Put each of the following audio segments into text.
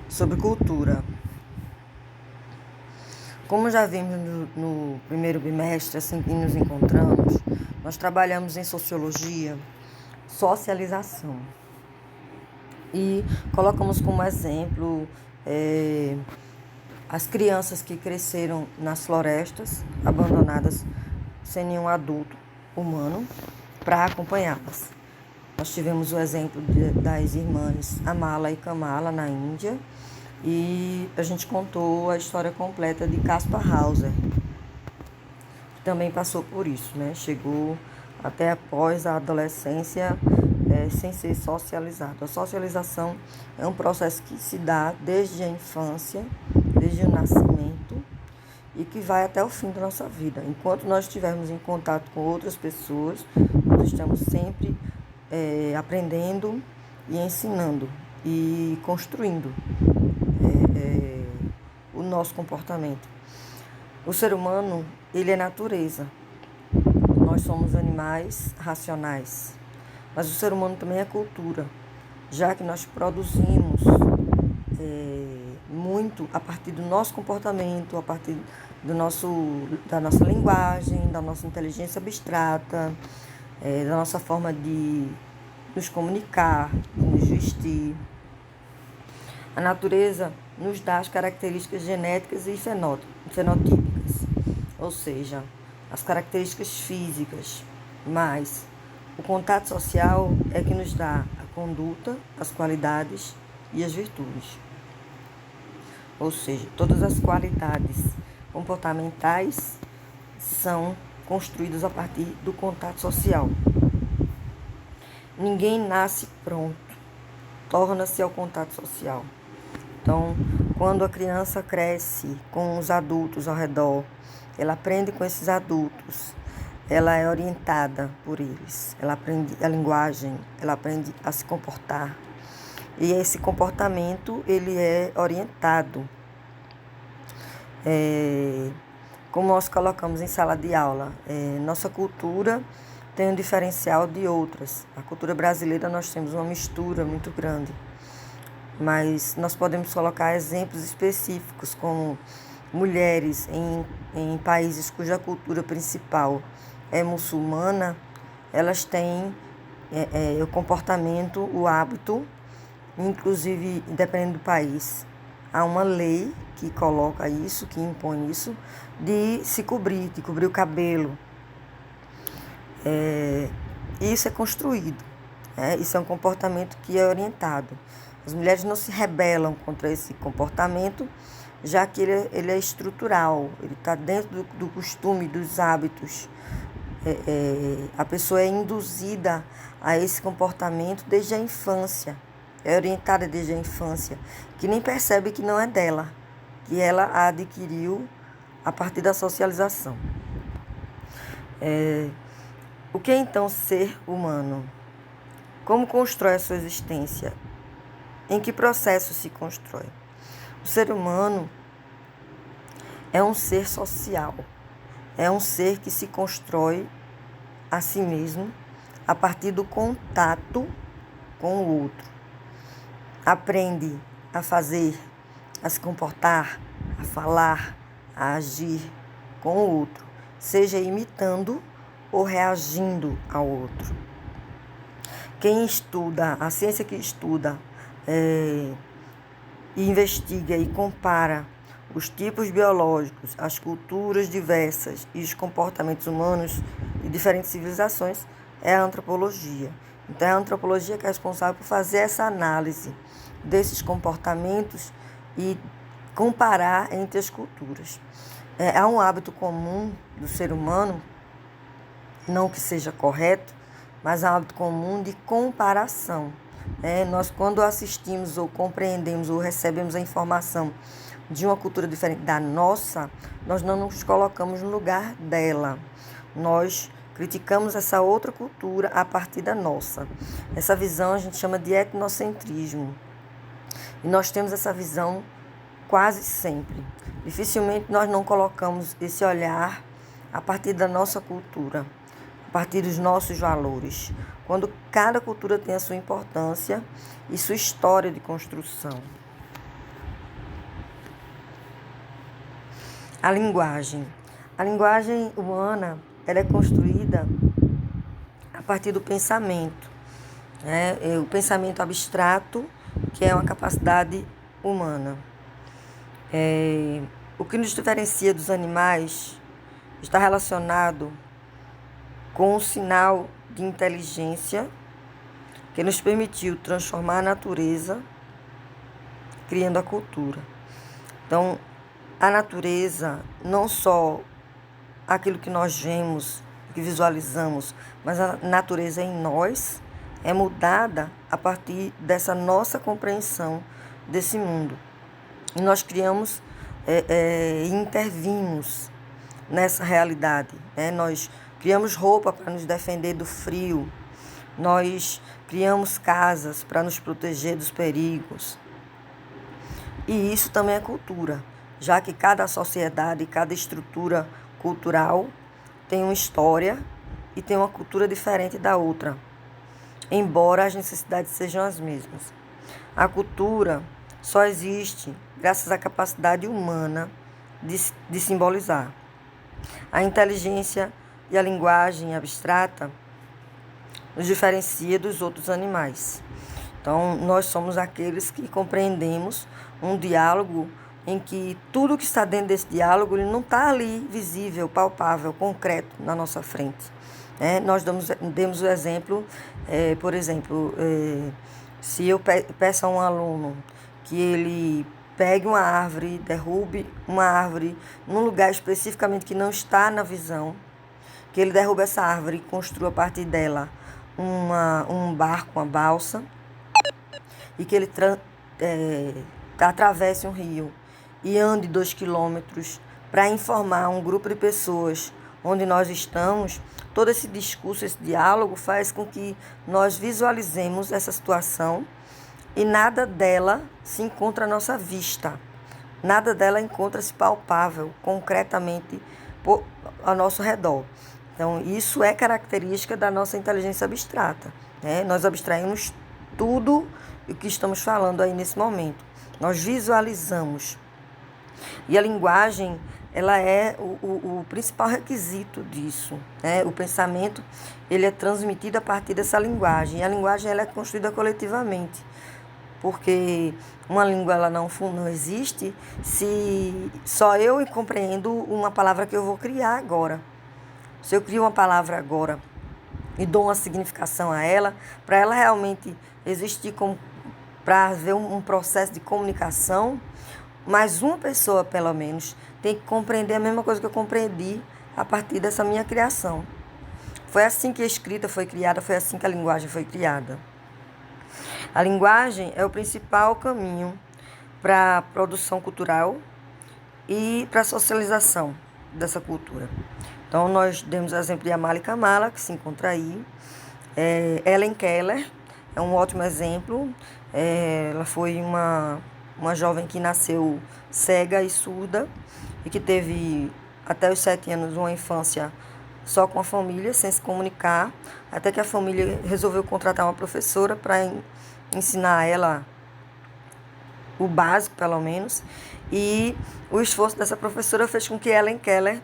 Sobre cultura. Como já vimos no primeiro bimestre, assim que nos encontramos, nós trabalhamos em sociologia, socialização. E colocamos como exemplo as crianças que cresceram nas florestas, abandonadas, sem nenhum adulto humano para acompanhá-las. Nós tivemos o exemplo das irmãs Amala e Kamala na Índia, e a gente contou a história completa de Kaspar Hauser, que também passou por isso, né? Chegou até após a adolescência sem ser socializado. A socialização é um processo que se dá desde a infância, desde o nascimento, e que vai até o fim da nossa vida. Enquanto nós estivermos em contato com outras pessoas, nós estamos sempre aprendendo e ensinando e construindo o nosso comportamento. O ser humano, ele é natureza. Nós somos animais racionais. Mas o ser humano também é cultura, já que nós produzimos muito a partir do nosso comportamento, a partir da nossa linguagem, da nossa inteligência abstrata, da nossa forma de nos comunicar, de nos vestir. A natureza nos dá as características genéticas e fenotípicas, ou seja, as características físicas, mas o contato social é que nos dá a conduta, as qualidades e as virtudes. Ou seja, todas as qualidades comportamentais são construídas a partir do contato social. Ninguém nasce pronto, torna-se ao contato social. Então, quando a criança cresce com os adultos ao redor, ela aprende com esses adultos, ela é orientada por eles, ela aprende a linguagem, ela aprende a se comportar. E esse comportamento, ele é orientado. Como nós colocamos em sala de aula, nossa cultura tem um diferencial de outras. A cultura brasileira, nós temos uma mistura muito grande. Mas nós podemos colocar exemplos específicos, como mulheres em países cuja cultura principal é muçulmana, elas têm o comportamento, o hábito, inclusive, dependendo do país, há uma lei que coloca isso, que impõe isso, de se cobrir, de cobrir o cabelo. Isso é construído, isso é um comportamento que é orientado. As mulheres não se rebelam contra esse comportamento, já que ele é estrutural, ele está dentro do costume, dos hábitos. A pessoa é induzida a esse comportamento desde a infância, é orientada desde a infância, que nem percebe que não é dela, que ela a adquiriu a partir da socialização. O que é então ser humano? Como constrói a sua existência? Em que processo se constrói? O ser humano é um ser social, é um ser que se constrói a si mesmo a partir do contato com o outro. Aprende a fazer, a se comportar, a falar, a agir com o outro, seja imitando ou reagindo ao outro. Quem estuda, a ciência que estuda, investiga e compara os tipos biológicos, as culturas diversas e os comportamentos humanos de diferentes civilizações é a antropologia. Então, é a antropologia que é responsável por fazer essa análise desses comportamentos e comparar entre as culturas. Há um hábito comum do ser humano, não que seja correto, mas há um hábito comum de comparação. Nós, quando assistimos ou compreendemos ou recebemos a informação de uma cultura diferente da nossa, nós não nos colocamos no lugar dela. Nós criticamos essa outra cultura a partir da nossa. Essa visão a gente chama de etnocentrismo. E nós temos essa visão quase sempre. Dificilmente nós não colocamos esse olhar a partir da nossa cultura, a partir dos nossos valores, quando cada cultura tem a sua importância e sua história de construção. A linguagem. A linguagem humana, ela é construída a partir do pensamento, né? O pensamento abstrato, que é uma capacidade humana. O que nos diferencia dos animais está relacionado com o sinal de inteligência que nos permitiu transformar a natureza, criando a cultura. Então, a natureza, não só aquilo que nós vemos, que visualizamos, mas a natureza em nós é mudada a partir dessa nossa compreensão desse mundo. E nós criamos e intervimos nessa realidade, né? Nós criamos roupa para nos defender do frio, nós criamos casas para nos proteger dos perigos. E isso também é cultura, já que cada sociedade, cada estrutura cultural tem uma história e tem uma cultura diferente da outra, embora as necessidades sejam as mesmas. A cultura só existe graças à capacidade humana de simbolizar. A inteligência e a linguagem abstrata nos diferencia dos outros animais. Então, nós somos aqueles que compreendemos um diálogo em que tudo que está dentro desse diálogo ele não está ali visível, palpável, concreto na nossa frente. Nós demos o exemplo, por exemplo, se eu peço a um aluno que ele pegue uma árvore, derrube uma árvore num lugar especificamente que não está na visão, que ele derrube essa árvore e construa a partir dela um barco, uma balsa, e que ele atravesse um rio e ande 2 quilômetros para informar um grupo de pessoas onde nós estamos. Todo esse discurso, esse diálogo faz com que nós visualizemos essa situação e nada dela se encontra à nossa vista. Nada dela encontra-se palpável, concretamente ao nosso redor. Então, isso é característica da nossa inteligência abstrata, né? Nós abstraímos tudo o que estamos falando aí nesse momento. Nós visualizamos. E a linguagem, ela é o principal requisito disso, né? O pensamento, ele é transmitido a partir dessa linguagem. E a linguagem, ela é construída coletivamente. Porque uma língua ela não existe se só eu compreendo uma palavra que eu vou criar agora. Se eu crio uma palavra agora e dou uma significação a ela, para ela realmente existir para haver um processo de comunicação, mas uma pessoa, pelo menos, tem que compreender a mesma coisa que eu compreendi a partir dessa minha criação. Foi assim que a escrita foi criada, foi assim que a linguagem foi criada. A linguagem é o principal caminho para a produção cultural e para a socialização dessa cultura. Então, nós demos o exemplo de Amali Kamala, que se encontra aí. Helen Keller é um ótimo exemplo. Ela foi uma jovem que nasceu cega e surda e que teve até os 7 anos uma infância só com a família, sem se comunicar, até que a família resolveu contratar uma professora para ensinar ela o básico, pelo menos, e o esforço dessa professora fez com que Helen Keller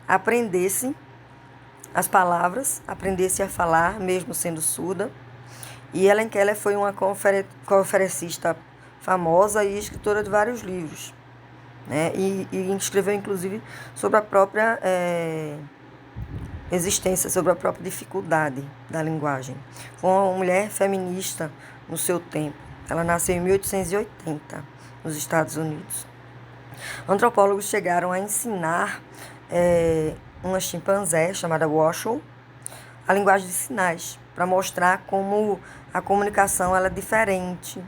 aprendesse as palavras, aprendesse a falar, mesmo sendo surda. E Helen Keller foi uma conferencista famosa e escritora de vários livros, né? E escreveu, inclusive, sobre a própria existência, sobre a própria dificuldade da linguagem. Foi uma mulher feminista no seu tempo. Ela nasceu em 1880, nos Estados Unidos. Antropólogos chegaram a ensinar uma chimpanzé chamada Washoe a linguagem de sinais, para mostrar como a comunicação ela é diferente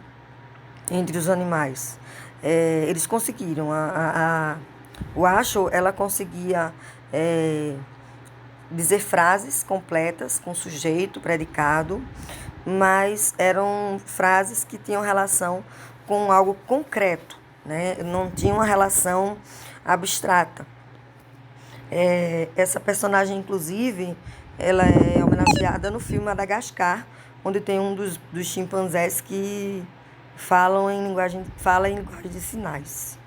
entre os animais. Eles conseguiram. A Washoe, ela conseguia dizer frases completas com sujeito, predicado, mas eram frases que tinham relação com algo concreto, né? Não tinha uma relação abstrata. Essa personagem, inclusive, ela é homenageada no filme Madagascar, onde tem um dos chimpanzés que fala em linguagem de sinais.